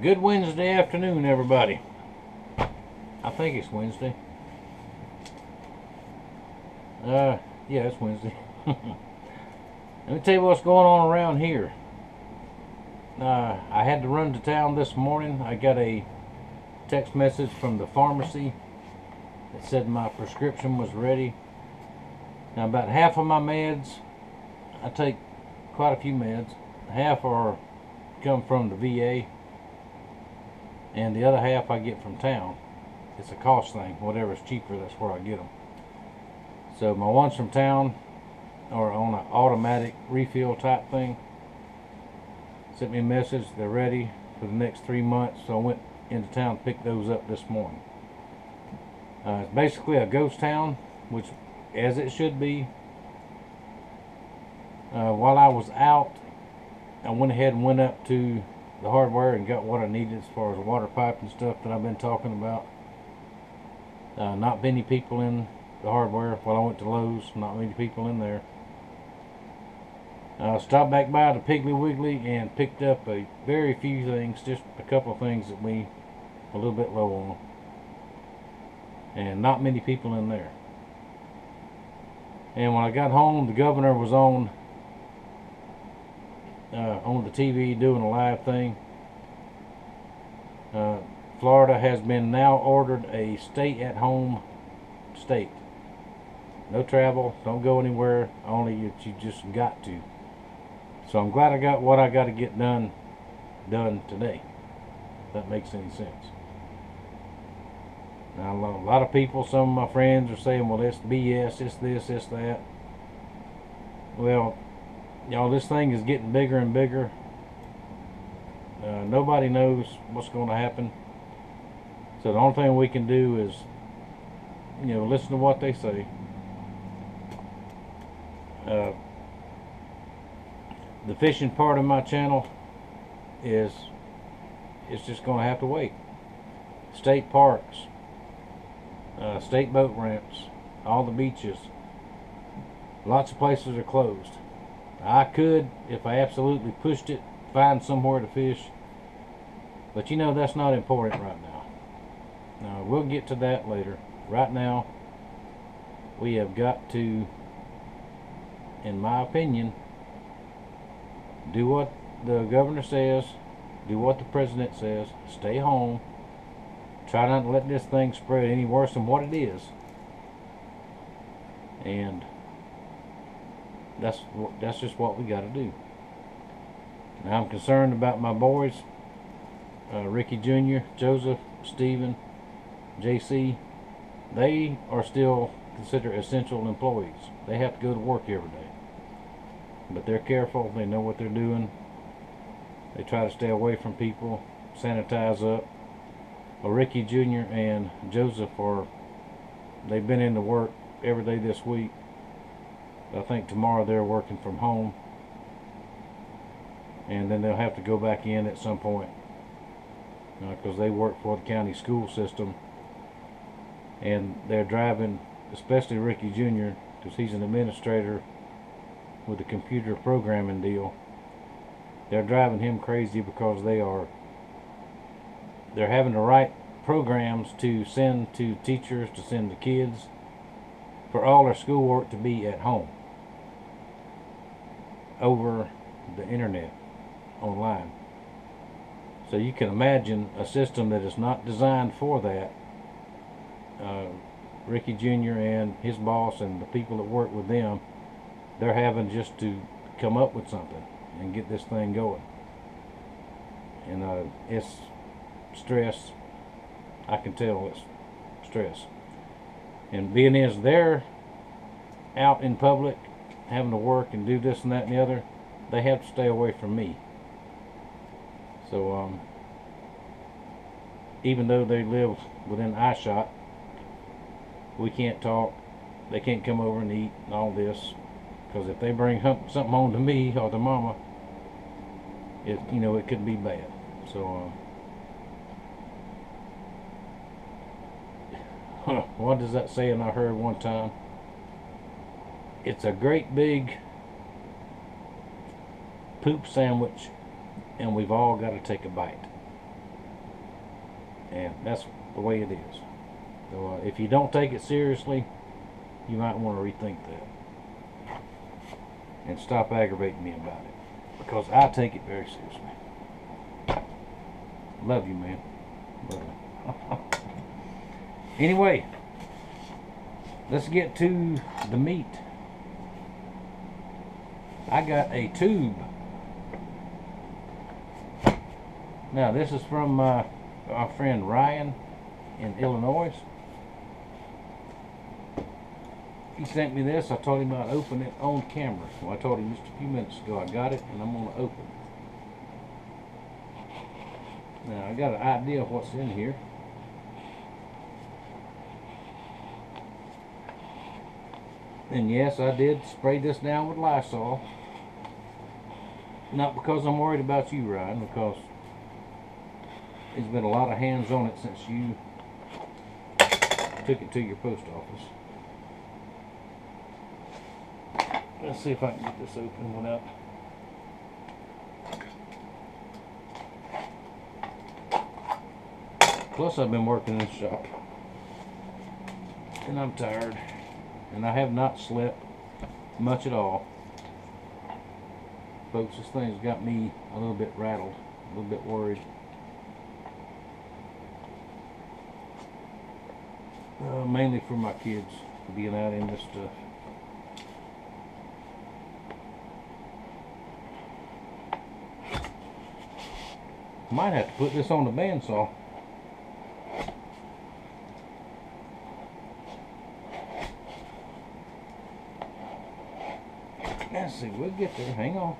Good Wednesday afternoon, everybody. I think it's Wednesday. Yeah, it's Wednesday. Let me tell you what's going on around here. I had to run to town this morning. I got a text message from the pharmacy that said my prescription was ready. Now, about half of my meds, I take quite a few meds. Half come from the VA, and the other half I get from town. It's a cost thing. Whatever's cheaper, that's where I get them. So my ones from town are on an automatic refill type thing. Sent me a message. They're ready for the next 3 months. So I went into town to pick those up this morning. It's basically a ghost town, which, as it should be. While I was out, I went ahead and went up to the hardware and got what I needed as far as water pipe and stuff that I've been talking about. Not many people in the hardware. While I went to Lowe's, not many people in there. Stopped back by the Piggly Wiggly and picked up a very few things, just a couple of things that we a little bit low on, and not many people in there. And when I got home, the governor was on the TV doing a live thing. Florida has been now ordered a stay-at-home state. No travel, don't go anywhere, only you just got to. So I'm glad I got what I got to get done today. If that makes any sense. Now, a lot of people, some of my friends are saying, well, it's BS, it's this, it's that. Well, y'all, this thing is getting bigger and bigger. Nobody knows what's going to happen. So the only thing we can do is, listen to what they say. The fishing part of my channel it's just going to have to wait. State parks, state boat ramps, all the beaches, lots of places are closed. I could, if I absolutely pushed it, find somewhere to fish, but that's not important right now. We'll get to that later. Right now, we have got to, in my opinion, do what the governor says, do what the president says, stay home, try not to let this thing spread any worse than what it is, and that's just what we got to do. Now I'm concerned about my boys, Ricky Jr., Joseph, Stephen, JC. They are still considered essential employees. They have to go to work every day. But they're careful, they know what they're doing. They try to stay away from people, sanitize up. Well, Ricky Jr. and Joseph they've been into work every day this week. I think tomorrow they're working from home. And then they'll have to go back in at some point. Because they work for the county school system. And they're driving, especially Ricky Jr., because he's an administrator with a computer programming deal. They're driving him crazy because they're having to write programs to send to teachers, to send to kids, for all their schoolwork to be at home over the internet, online. So you can imagine a system that is not designed for that. Ricky Jr. and his boss and the people that work with them, they're having just to come up with something and get this thing going. And it's stress. I can tell it's stress. And being as they're out in public having to work and do this and that and the other, they have to stay away from me. So even though they live within eyeshot, we can't talk, they can't come over and eat and all this, because if they bring something home to me or to mama, it could be bad. So what does that say? And I heard one time, it's a great big poop sandwich and we've all got to take a bite. and that's the way it is. So if you don't take it seriously, you might want to rethink that and stop aggravating me about it, because I take it very seriously. Love you, man. Love you. Anyway, let's get to the meat. I got a tube. Now this is from our friend Ryan in Illinois. He sent me this. I told him I'd open it on camera. Well, I told him just a few minutes ago I got it, and I'm going to open it. Now I got an idea of what's in here. And yes, I did spray this down with Lysol. Not because I'm worried about you, Ryan, because there's been a lot of hands on it since you took it to your post office. Let's see if I can get this open without. Plus, I've been working in the shop, and I'm tired, and I have not slept much at all. Folks, this thing's got me a little bit rattled, a little bit worried. Mainly for my kids being out in this stuff. Might have to put this on the bandsaw. Let's see, we'll get there. Hang on.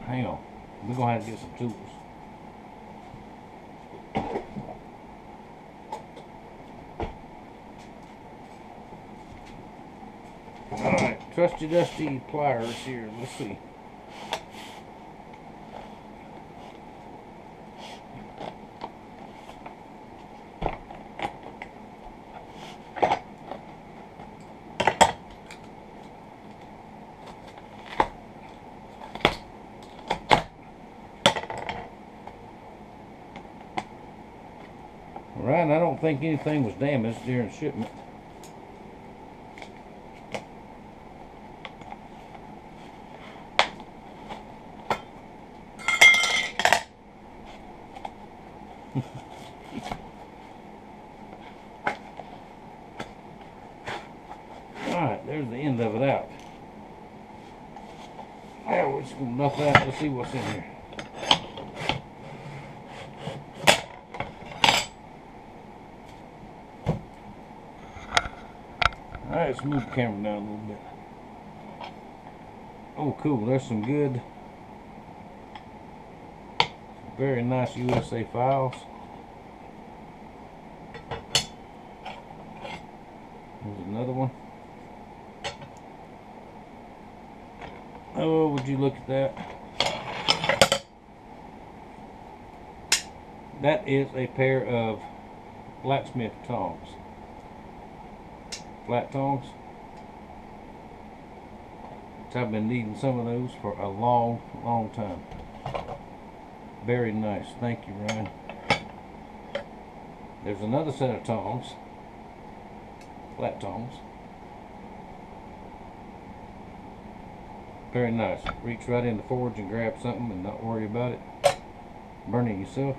Hang on. We're going to have to get some tools. Alright, trusty dusty pliers here. Let's see. Ryan, I don't think anything was damaged during shipment. Alright, there's the end of it out. Now we're just going to dump that. Let's see what's in here. Alright, let's move the camera down a little bit. Oh, cool. There's some good, very nice USA files. There's another one. Oh, would you look at that? That is a pair of blacksmith tongs. Flat tongs. I've been needing some of those for a long, long time. Very nice. Thank you, Ryan. There's another set of tongs. Flat tongs. Very nice. Reach right in the forge and grab something and not worry about it burning yourself.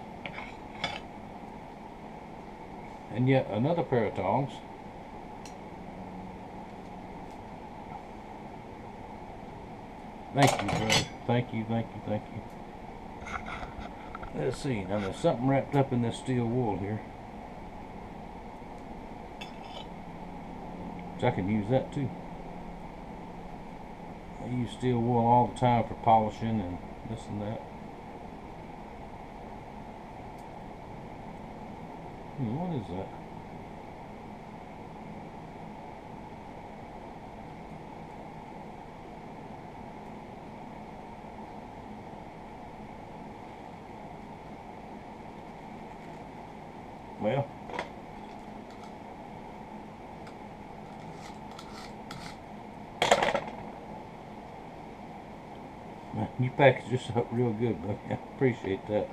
And yet another pair of tongs. Thank you, brother. Thank you, thank you, thank you. Let's see. Now there's something wrapped up in this steel wool here. Which I can use that too. I use steel wool all the time for polishing and this and that. What is that? Well, You packaged this up real good, buddy. I appreciate that.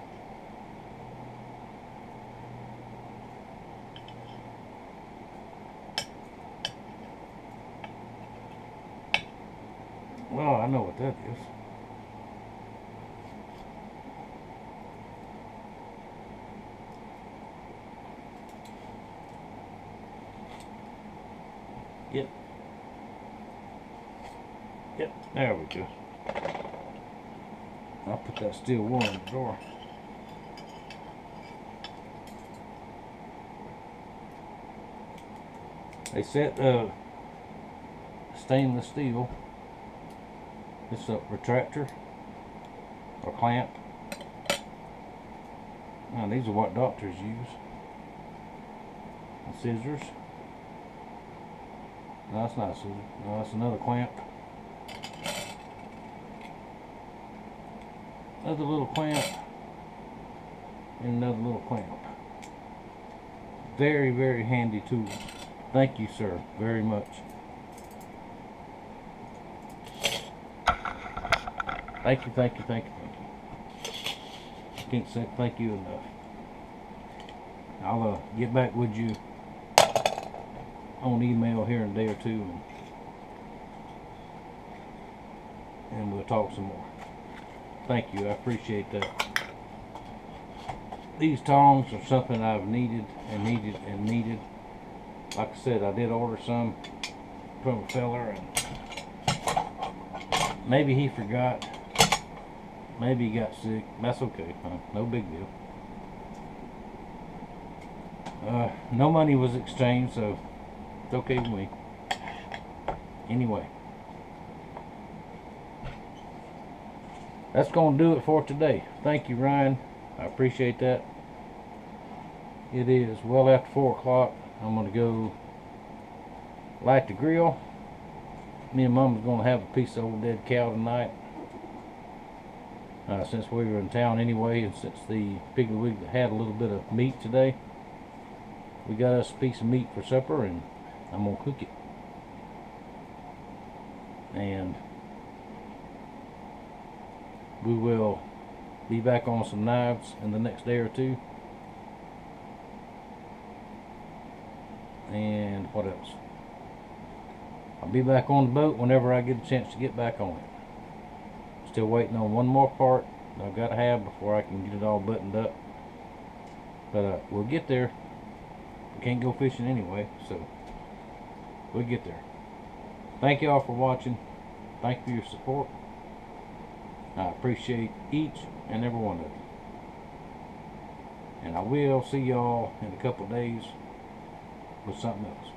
Well, I know what that is. Yep. Yep, there we go. I'll put that steel wool in the drawer. They set stainless steel. It's a retractor or clamp. Now these are what doctors use. And scissors. No, that's not a scissor. No, that's another clamp. Another little clamp. And another little clamp. Very, very handy tools. Thank you, sir, very much. Thank you, thank you, thank you, thank you. I can't say thank you enough. I'll get back with you on email here in a day or two, and we'll talk some more. Thank you, I appreciate that. These tongs are something I've needed and needed and needed. Like I said, I did order some from a feller, and maybe he forgot. Maybe he got sick. That's okay, huh? No big deal. No money was exchanged, so it's okay with me. Anyway, that's gonna do it for today. Thank you, Ryan. I appreciate that. It is well after 4 o'clock. I'm gonna go light the grill. Me and Mama's gonna have a piece of old dead cow tonight. Since we were in town anyway, and since the Piggly Wiggly had a little bit of meat today, we got us a piece of meat for supper, and I'm gonna cook it. And we will be back on some knives in the next day or two. And what else? I'll be back on the boat whenever I get a chance to get back on it. Still waiting on one more part that I've got to have before I can get it all buttoned up. But we'll get there. We can't go fishing anyway, so we'll get there. Thank y'all for watching. Thank you for your support. I appreciate each and every one of you. And I will see y'all in a couple of days with something else.